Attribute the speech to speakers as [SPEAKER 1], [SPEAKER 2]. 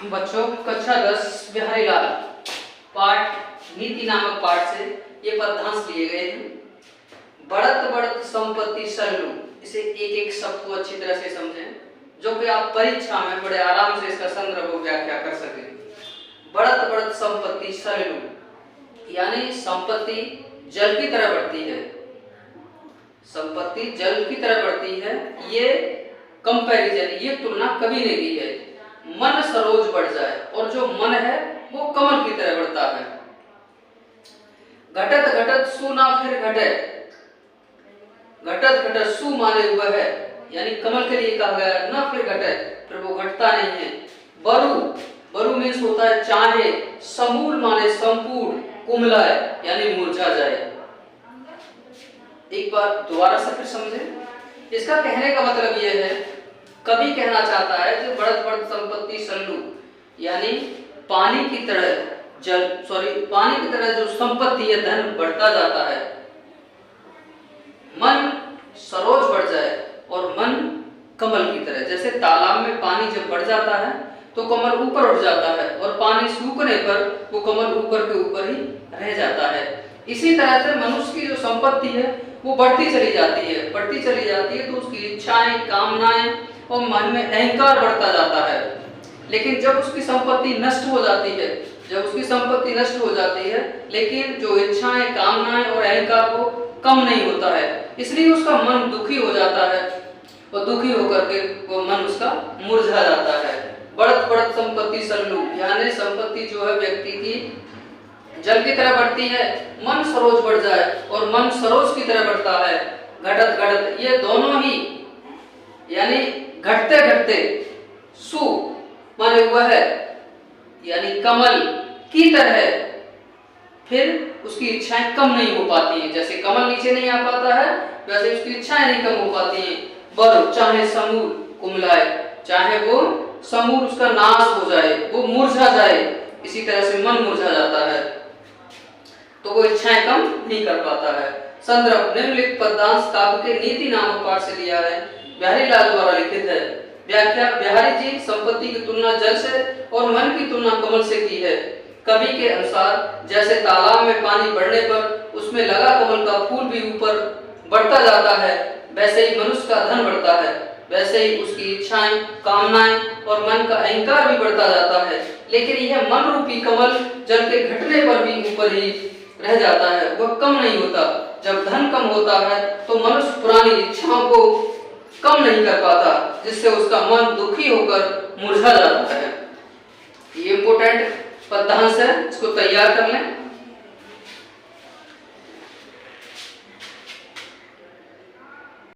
[SPEAKER 1] बच्चों कक्षा 10 बिहारी लाल पाठ नीति नामक पाठ से ये पद्यांश लिए गए हैं। बढ़त बढ़त संपत्ति सल्लू, इसे एक एक शब्द को अच्छी तरह से समझें जो कि आप परीक्षा में बड़े आराम से इसका संदर्भ को व्याख्या कर सकें। बढ़त बढ़त संपत्ति सल्लू यानी संपत्ति जल की तरह बढ़ती है, संपत्ति जल की तरह बढ़ती है। ये कंपैरिजन, ये तुलना कभी नहीं की है। मन सरोज बढ़ जाए और जो मन है वो कमल की तरह बढ़ता है। घटत घटत सु ना फिर घटे, घटत घटत सु माने हुआ है यानी कमल के लिए कहा गया ना फिर घटे, फिर वो घटता नहीं है। बरु, बरु मीन्स होता है चाहे, समूल माने संपूर्ण, कुमलाए यानी मुरझा जाए। एक बार दोबारा से फिर समझें। इसका कहने का मतलब यह है, कवि कहना चाहता है कि बढ़त बढ़त संपत्ति सल्लू यानी पानी की तरह पानी की तरह जो संपत्ति है, धन बढ़ता जाता है। मन सरोज बढ़ जाए और मन कमल की तरह, जैसे तालाब में पानी जब बढ़ जाता है तो कमल ऊपर उठ जाता है और पानी सूखने पर वो कमल ऊपर के ऊपर ही रह जाता है। इसी तरह से मनुष्य की जो संपत्ति है वो बढ़ती चली जाती है, बढ़ती चली जाती है, तो उसकी इच्छाएं, कामनाएं और मन में अहंकार बढ़ता जाता है। लेकिन जब उसकी संपत्ति नष्ट हो जाती है, जब उसकी संपत्ति नष्ट हो जाती है, लेकिन जो इच्छाएं, कामनाएं और अहंकार वो कम नहीं होता है, इसलिए उसका मन दुखी हो जाता है और दुखी होकर के वो मन उसका मुरझा जाता है। बढ़त बढ़त संपत्ति सल्लू यानी संपत्ति जो है व्यक्ति की जल की तरह बढ़ती है, मन सरोज बढ़ जाए और मन सरोज की तरह बढ़ता है। घटत घटत, ये दोनों ही यानी घटते घटते, सु माने हुआ है यानी कमल की तरह, फिर उसकी इच्छाएं कम नहीं हो पाती हैं। जैसे कमल नीचे नहीं आ पाता है वैसे उसकी इच्छाएं नहीं कम हो पाती हैं। बर चाहे समूल कुमलाए, चाहे वो समूल उसका नाश हो जाए, वो मुरझा जाए, इसी तरह से मन मुरझा जाता है तो वो इच्छाएं कम नहीं कर पाता है। संदर्भ निम्नलिखित पद्यांश काव्य के नीति नामक पाठ से लिया है, बिहारी लाल द्वारा लिखित है। व्याख्या बिहारी जी संपत्ति की तुलना जल से और मन की तुलना कमल से की है। कवि के अनुसार जैसे तालाब में पानी बढ़ने पर उसमें लगा कमल का फूल भी ऊपर बढ़ता जाता है, वैसे ही मनुष्य का धन बढ़ता है, वैसे ही उसकी इच्छाएं, कामनाएं और मन का अहंकार भी बढ़ता जाता है। लेकिन यह मन रूपी कमल जल के घटने पर भी ऊपर ही रह जाता है, वह कम नहीं होता। जब धन कम होता है तो मनुष्य पुरानी इच्छाओं को कम नहीं कर पाता, जिससे उसका मन दुखी होकर मुरझा जाता है। ये इंपोर्टेंट पद्यांश है, इसको तैयार कर लें।